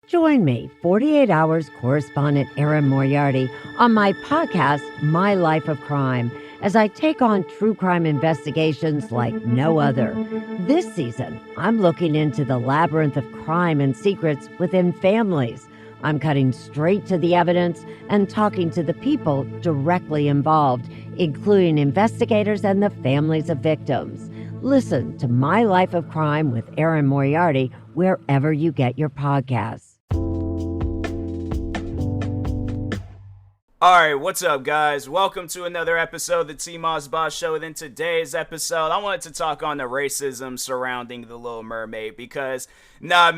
Join me, 48 Hours correspondent Erin Moriarty, on my podcast, My Life of Crime, as I take on true crime investigations like no other. This season, I'm looking into the labyrinth of crime and secrets within families. I'm cutting straight to the evidence and talking to the people directly involved, including investigators and the families of victims. Listen to My Life of Crime with Erin Moriarty wherever you get your podcasts. Alright, what's up guys? Welcome to another episode of the TMossBoss show. And in today's episode, I wanted to talk on the racism surrounding the Little Mermaid because, I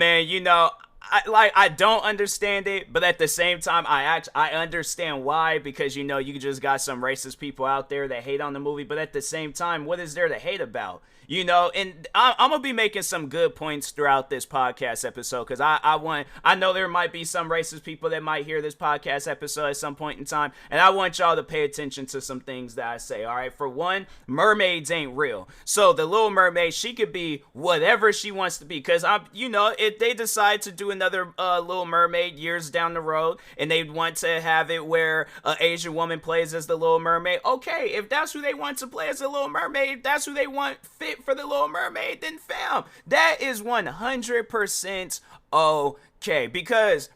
don't understand it, but at the same time, I understand why, because, you just got some racist people out there that hate on the movie, but at the same time, what is there to hate about? And I'm going to be making some good points throughout this podcast episode, because I know there might be some racist people that might hear this podcast episode at some point in time, and I want y'all to pay attention to some things that I say, alright? For one, mermaids ain't real. So the Little Mermaid, she could be whatever she wants to be, because, if they decide to do another Little Mermaid years down the road, and they want to have it where an Asian woman plays as the Little Mermaid, okay, if that's who they want to play as the Little Mermaid, that's who they want fit for the Little Mermaid, then fam, that is 100% okay, because,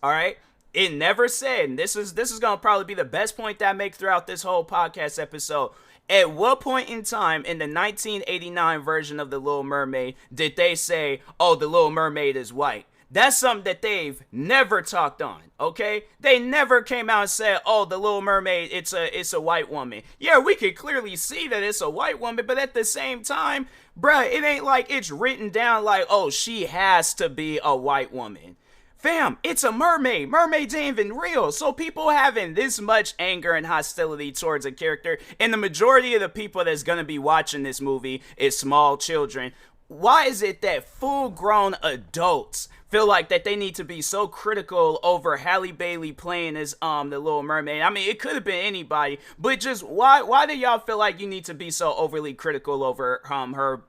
all right, it never said, and this is gonna probably be the best point that I make throughout this whole podcast episode. At what point in time in the 1989 version of the Little Mermaid did they say, oh, the Little Mermaid is white? That's something that they've never talked on, okay? They never came out and said, oh, the Little Mermaid, it's a white woman. Yeah, we could clearly see that it's a white woman, but at the same time, bruh, it ain't like it's written down like, oh, she has to be a white woman. Fam, it's a mermaid. Mermaids ain't even real. So people having this much anger and hostility towards a character, and the majority of the people that's gonna be watching this movie is small children. Why is it that full-grown adults feel like that they need to be so critical over Halle Bailey playing as the Little Mermaid? I mean, it could have been anybody, but just why do y'all feel like you need to be so overly critical over her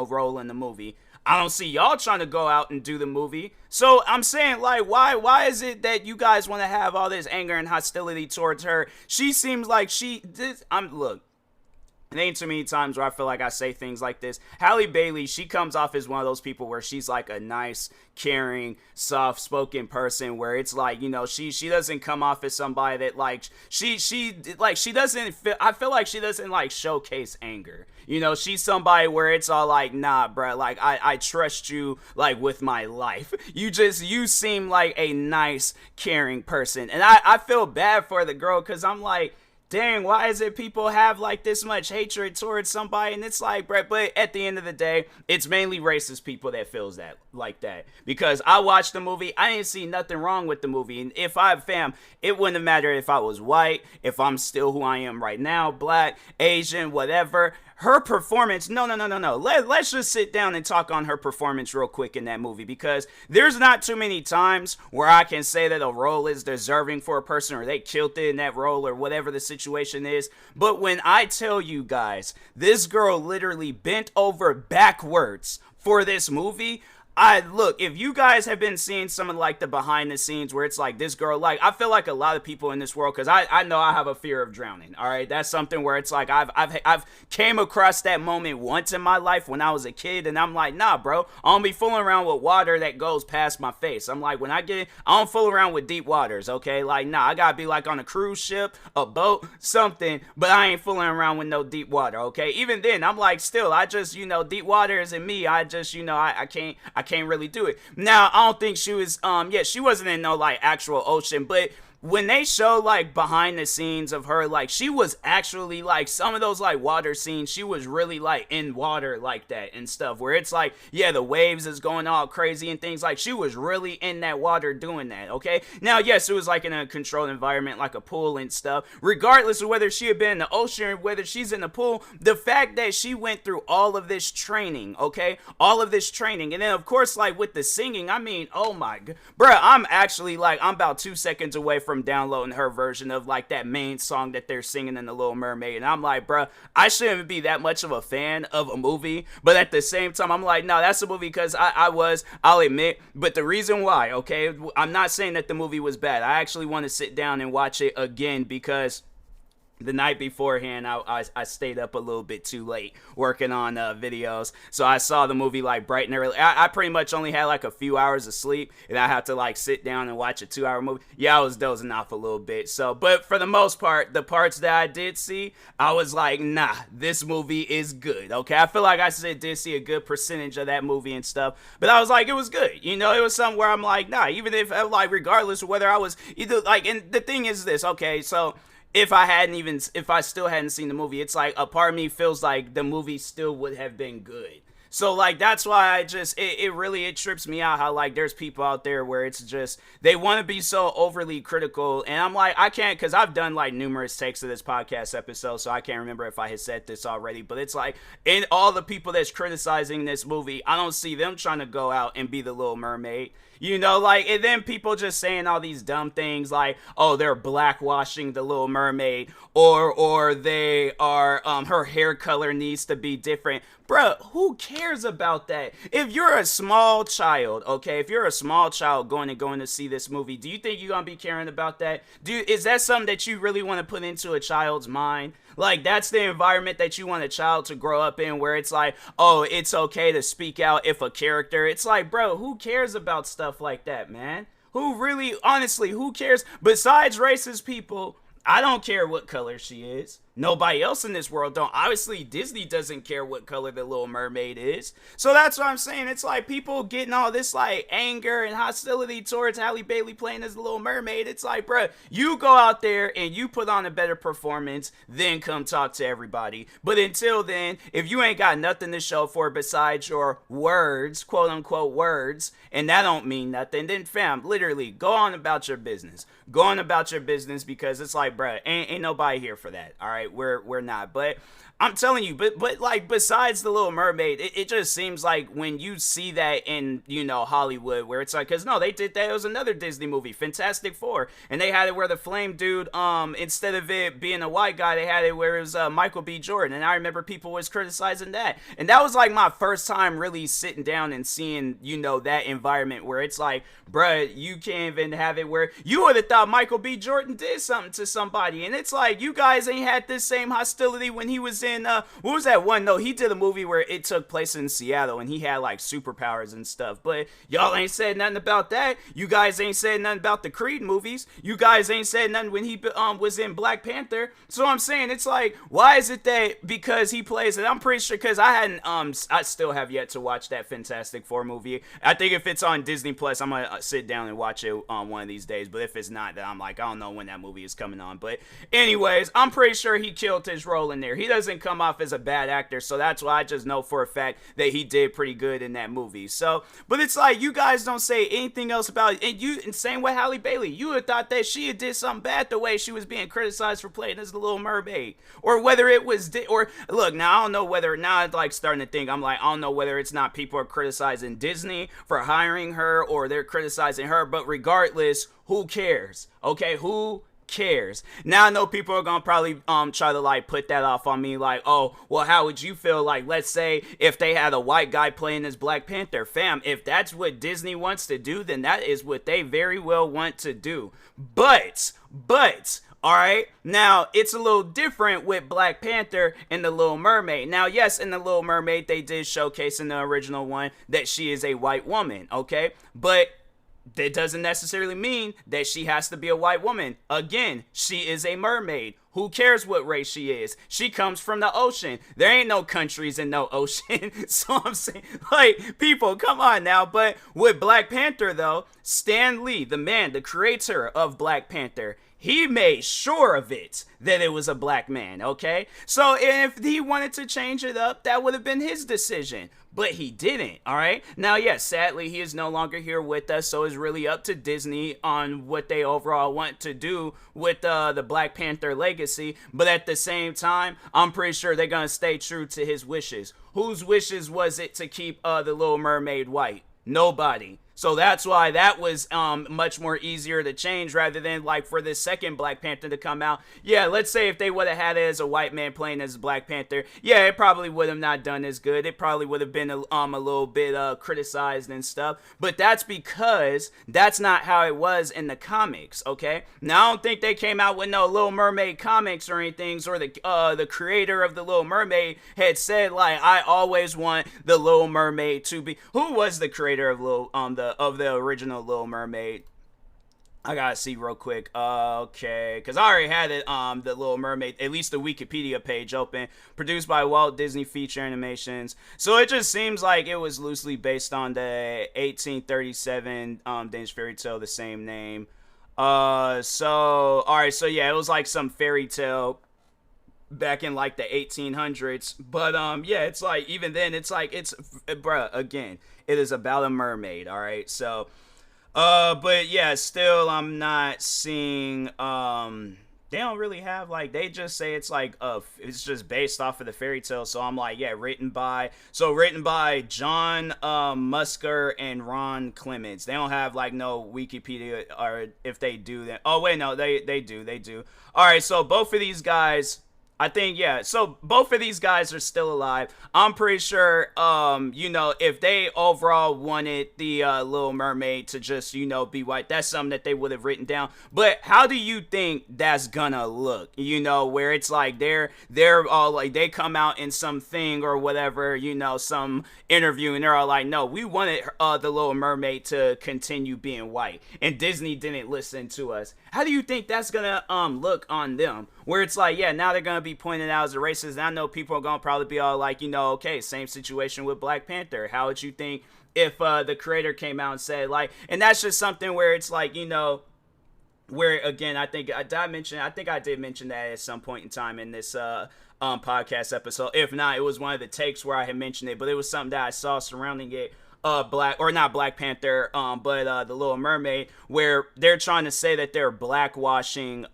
role in the movie? I don't see y'all trying to go out and do the movie. So I'm saying, like, why is it that you guys want to have all this anger and hostility towards her? She seems like look, it ain't too many times where I feel like I say things like this. Halle Bailey, she comes off as one of those people where she's like a nice, caring, soft-spoken person where it's like, she doesn't come off as somebody that she doesn't feel, I feel like she doesn't like showcase anger. She's somebody where it's all like, nah, bruh, like, I trust you, like, with my life. You seem like a nice, caring person. And I feel bad for the girl, because I'm like, dang, why is it people have like this much hatred towards somebody? And it's like, but at the end of the day, it's mainly racist people that feels that like that. Because I watched the movie, I didn't see nothing wrong with the movie. And it wouldn't have mattered if I was white, if I'm still who I am right now, black, Asian, whatever. Her performance, no. Let's just sit down and talk on her performance real quick in that movie, because there's not too many times where I can say that a role is deserving for a person or they killed it in that role or whatever the situation is. But when I tell you guys, this girl literally bent over backwards for this movie. Look, if you guys have been seeing some of like the behind the scenes where it's like this girl, like, I feel like a lot of people in this world, because I know I have a fear of drowning, all right? That's something where it's like I've came across that moment once in my life when I was a kid, and I'm like, nah, bro, I don't be fooling around with water that goes past my face. I'm like, when I don't fool around with deep waters, okay? Like, nah, I gotta be like on a cruise ship, a boat, something, but I ain't fooling around with no deep water, okay? Even then, I'm like, still, I just, deep water isn't me. I just, I can't really do it. Now, I don't think she was, she wasn't in no, like, actual ocean, but when they show like behind the scenes of her, like, she was actually like some of those like water scenes, she was really like in water like that and stuff, where it's like, yeah, the waves is going all crazy and things, like she was really in that water doing that. Okay, now yes, it was like in a controlled environment like a pool and stuff. Regardless of whether she had been in the ocean or whether she's in the pool, the fact that she went through all of this training, okay, all of this training, and then of course like with the singing, I mean, oh my god, bruh, I'm actually like, I'm about 2 seconds away from from downloading her version of like that main song that they're singing in The Little Mermaid. And I'm like, bruh, I shouldn't be that much of a fan of a movie. But at the same time, I'm like, no, that's a movie because I'll admit. But the reason why, okay, I'm not saying that the movie was bad. I actually want to sit down and watch it again because the night beforehand, I stayed up a little bit too late working on videos. So I saw the movie like bright and early. I pretty much only had like a few hours of sleep, and I had to like sit down and watch a 2-hour movie. Yeah, I was dozing off a little bit. So, but for the most part, the parts that I did see, I was like, nah, this movie is good. Okay, I feel like I did see a good percentage of that movie and stuff. But I was like, it was good. You know, it was something where I'm like, nah, even if like regardless of whether I was either like, and the thing is this, okay, so if I still hadn't seen the movie, it's like a part of me feels like the movie still would have been good. So like that's why it really trips me out how like there's people out there where it's just they want to be so overly critical, and I'm like, I can't, because I've done like numerous takes of this podcast episode, so I can't remember if I had said this already, but it's like in all the people that's criticizing this movie, I don't see them trying to go out and be the Little Mermaid. You know, like, and then people just saying all these dumb things like, oh, they're blackwashing the Little Mermaid, or they are, her hair color needs to be different. Bruh, who cares about that? If you're a small child, okay, if you're a small child going to see this movie, do you think you're gonna be caring about that? Is that something that you really want to put into a child's mind? Like, that's the environment that you want a child to grow up in, where it's like, oh, it's okay to speak out if a character, it's like, bro, who cares about stuff like that, man? Who really, honestly, who cares? Besides racist people, I don't care what color she is. Nobody else in this world don't. Obviously, Disney doesn't care what color the Little Mermaid is. So that's what I'm saying. It's like people getting all this like anger and hostility towards Halle Bailey playing as the Little Mermaid. It's like, bruh, you go out there and you put on a better performance, then come talk to everybody. But until then, if you ain't got nothing to show for it besides your words, quote unquote words, and that don't mean nothing, then fam, literally go on about your business. Go on about your business, because it's like, bruh, ain't nobody here for that. All right. We're not, but I'm telling you, but like besides the Little Mermaid, it just seems like when you see that in, you know, Hollywood, where it's like, because no, they did that. It was another Disney movie, Fantastic Four, and they had it where the flame dude, instead of it being a white guy, they had it where it was Michael B. Jordan, and I remember people was criticizing that, and that was like my first time really sitting down and seeing, you know, that environment where it's like, bruh, you can't even have it where you would have thought Michael B. Jordan did something to somebody, and it's like, you guys ain't had this same hostility when he was in what was that one? No, he did a movie where it took place in Seattle and he had like superpowers and stuff, but y'all ain't said nothing about that. You guys ain't said nothing about the Creed movies. You guys ain't said nothing when he was in Black Panther. So I'm saying, it's like, why is it that because he plays it? I'm pretty sure, because I still have yet to watch that Fantastic Four movie. I think if it's on Disney Plus, I'm gonna sit down and watch it on one of these days, but if it's not, then I'm like, I don't know when that movie is coming on. But anyways, I'm pretty sure he killed his role in there. He doesn't come off as a bad actor, so that's why I just know for a fact that he did pretty good in that movie. So, but it's like, you guys don't say anything else about it, and same with Halle Bailey. You would have thought that she had did something bad the way she was being criticized for playing as the Little Mermaid, or whether it was or look, now I don't know whether, now I'm like starting to think, I'm like, I don't know whether it's not people are criticizing Disney for hiring her, or they're criticizing her, but regardless, who cares? Okay, who cares? Now I know people are gonna probably try to like put that off on me, like, oh, well, how would you feel, like, let's say if they had a white guy playing as Black Panther? Fam, if that's what Disney wants to do, then that is what they very well want to do. But all right, now it's a little different with Black Panther and the Little Mermaid. Now, yes, in the Little Mermaid, they did showcase in the original one that she is a white woman, okay? But that doesn't necessarily mean that she has to be a white woman. Again, she is a mermaid. Who cares what race she is? She comes from the ocean. There ain't no countries and no ocean. So I'm saying, like, people, come on now. But with Black Panther, though, Stan Lee, the man, the creator of Black Panther, he made sure of it that it was a black man, okay? So if he wanted to change it up, that would have been his decision. But he didn't, all right? Now, yes, sadly, he is no longer here with us, so it's really up to Disney on what they overall want to do with the Black Panther legacy. But at the same time, I'm pretty sure they're going to stay true to his wishes. Whose wishes was it to keep the Little Mermaid white? Nobody. So that's why that was much more easier to change rather than like for this second Black Panther to come out. Yeah, let's say if they would have had it as a white man playing as Black Panther, yeah, it probably would have not done as good. It probably would have been a little bit criticized and stuff. But that's because that's not how it was in the comics. Okay, now I don't think they came out with no Little Mermaid comics or anything, or the creator of the Little Mermaid had said like, I always want the Little Mermaid to be. Who was the creator of the original Little Mermaid? I gotta see real quick. Okay, because I already had it. The Little Mermaid, at least the Wikipedia page open. Produced by Walt Disney Feature Animations. So it just seems like it was loosely based on the 1837 Danish fairy tale, the same name. So all right, so yeah, it was like some fairy tale back in like the 1800s. But yeah, it's like even then, it's like bruh. Again, it is about a mermaid. All right, so. But yeah, still, I'm not seeing, they don't really have, like, they just say it's like, it's just based off of the fairy tale, so I'm like, yeah, written by John, Musker and Ron Clements. They don't have, like, no Wikipedia, or if they do, then, oh, wait, no, they do. Alright, so both of these guys, I think, yeah, so both of these guys are still alive. I'm pretty sure, if they overall wanted the Little Mermaid to just, be white, that's something that they would have written down. But how do you think that's gonna look? Where it's like they're all like, they come out in something or whatever, some interview, and they're all like, no, we wanted the Little Mermaid to continue being white, and Disney didn't listen to us. How do you think that's gonna look on them? Where it's like, yeah, now they're gonna be pointed out as a racist, and I know people are gonna probably be all like, okay, same situation with Black Panther. How would you think if the creator came out and said, like, and that's just something where it's like, where again, I think I did mention that at some point in time in this podcast episode. If not, it was one of the takes where I had mentioned it, but it was something that I saw surrounding it. Not Black Panther, but the Little Mermaid, where they're trying to say that they're blackwashing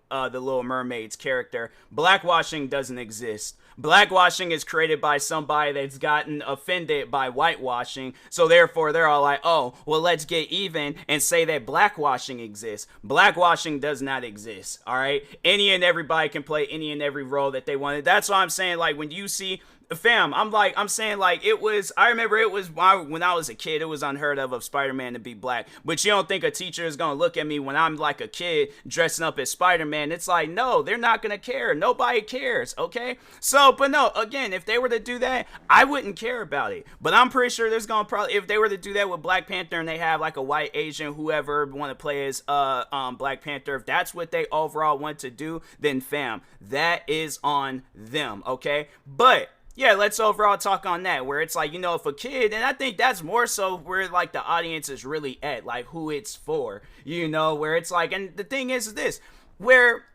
the Little Mermaid's character. Blackwashing doesn't exist. Blackwashing is created by somebody that's gotten offended by whitewashing, so therefore they're all like, oh, well, let's get even and say that blackwashing exists. Blackwashing does not exist, all right? Any and everybody can play any and every role that they wanted. That's why I'm saying, like, when you see fam, I'm saying, like, I remember it was, when I was a kid, it was unheard of Spider-Man to be black, but you don't think a teacher is gonna look at me when I'm like a kid dressing up as Spider-Man? It's like, no, they're not gonna care. Nobody cares, okay? So, but no, again, if they were to do that, I wouldn't care about it, but I'm pretty sure there's gonna probably, if they were to do that with Black Panther and they have like a white Asian, whoever want to play as Black Panther, if that's what they overall want to do, then fam, that is on them, okay? But yeah, let's overall talk on that, where it's like, if a kid, and I think that's more so where, like, the audience is really at, like, who it's for, where it's like, and the thing is this, where,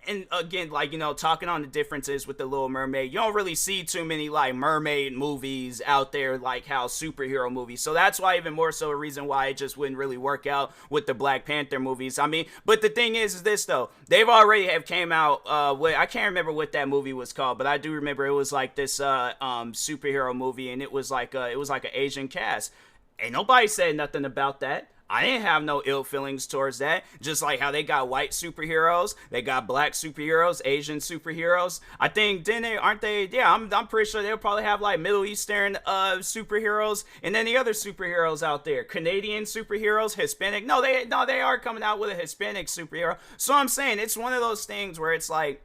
and again, like, talking on the differences with the Little Mermaid, you don't really see too many, like, mermaid movies out there, like how superhero movies, so that's why even more so a reason why it just wouldn't really work out with the Black Panther movies. I mean, but the thing is this, though, they've already have came out, I can't remember what that movie was called, but I do remember it was like this, superhero movie, and it was like an Asian cast. Ain't nobody said nothing about that. I didn't have no ill feelings towards that. Just like how they got white superheroes, they got black superheroes, Asian superheroes. I think, aren't they? Yeah, I'm pretty sure they'll probably have like Middle Eastern superheroes, and then the other superheroes out there, Canadian superheroes, Hispanic. No, they are coming out with a Hispanic superhero. So I'm saying it's one of those things where it's like,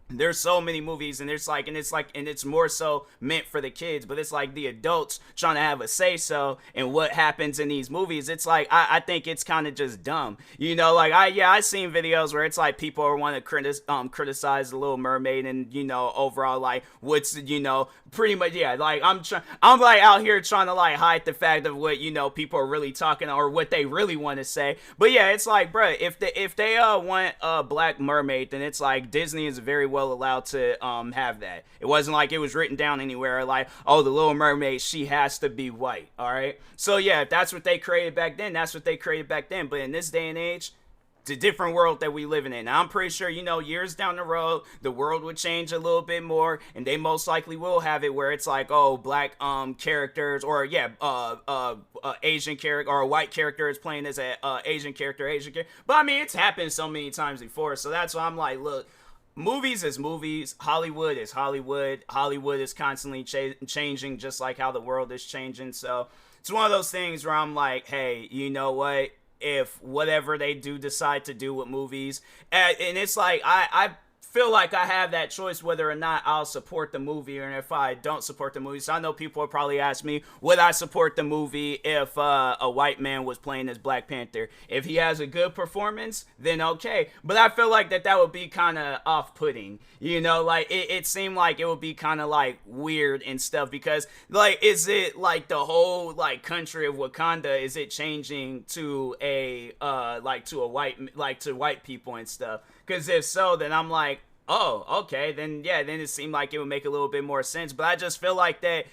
there's so many movies, and it's more so meant for the kids, but it's like the adults trying to have a say so in what happens in these movies. It's like, I think it's kind of just dumb, I seen videos where it's like people are want to criticize the Little Mermaid, and overall, like, what's pretty much, yeah, like, I'm like out here trying to like hide the fact of what people are really talking, or what they really want to say. But yeah, it's like, bruh, if they want a Black Mermaid, then it's like Disney is very well allowed to have that. It wasn't like it was written down anywhere like, oh, the Little Mermaid, she has to be white. All right, so yeah, if that's what they created back then, that's what they created back then. But in this day and age, the different world that we living in. Now, I'm pretty sure, years down the road, the world would change a little bit more, and they most likely will have it where it's like, oh, black characters, or Asian character, or a white character is playing as a Asian character. But I mean, it's happened so many times before, so that's why I'm like, look. Movies is movies. Hollywood is Hollywood. Hollywood is constantly changing, just like how the world is changing. So it's one of those things where I'm like, hey, you know what? If whatever they do decide to do with movies, and it's like I feel like I have that choice whether or not I'll support the movie, or if I don't support the movie. So I know people will probably ask me, would I support the movie if a white man was playing as Black Panther? If he has a good performance, then okay. But I feel like that would be kind of off-putting. Like it seemed like it would be kind of like weird and stuff, because like, is it like the whole like country of Wakanda, is it changing to a to white people and stuff? Because if so, then I'm like, oh, okay, then it seemed like it would make a little bit more sense. But I just feel like that,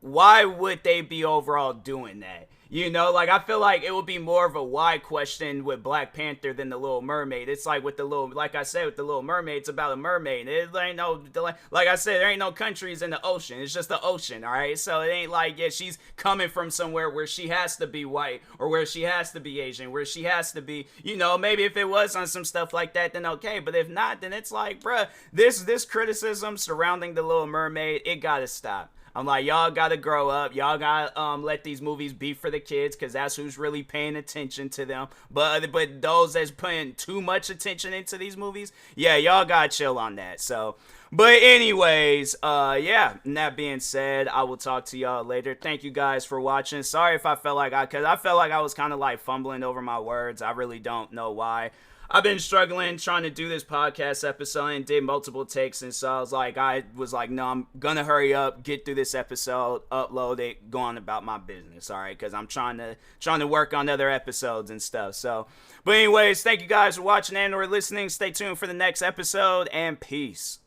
why would they be overall doing that? Like, I feel like it would be more of a why question with Black Panther than the Little Mermaid. It's like like I said, with the Little Mermaid, it's about a mermaid. It ain't no, like I said, there ain't no countries in the ocean. It's just the ocean, all right? So it ain't like, she's coming from somewhere where she has to be white, or where she has to be Asian, where she has to be, maybe if it was on some stuff like that, then okay. But if not, then it's like, bruh, this criticism surrounding the Little Mermaid, it gotta stop. I'm like, y'all gotta grow up. Y'all gotta let these movies be for the kids, because that's who's really paying attention to them. But those that's putting too much attention into these movies, y'all gotta chill on that. So, but anyways, and that being said, I will talk to y'all later. Thank you guys for watching. Sorry if I felt like I was kind of like fumbling over my words. I really don't know why. I've been struggling trying to do this podcast episode and did multiple takes, and so I was like, no, I'm gonna hurry up, get through this episode, upload it, go on about my business, all right? Because I'm trying to work on other episodes and stuff. So, but anyways, thank you guys for watching and or listening. Stay tuned for the next episode, and peace.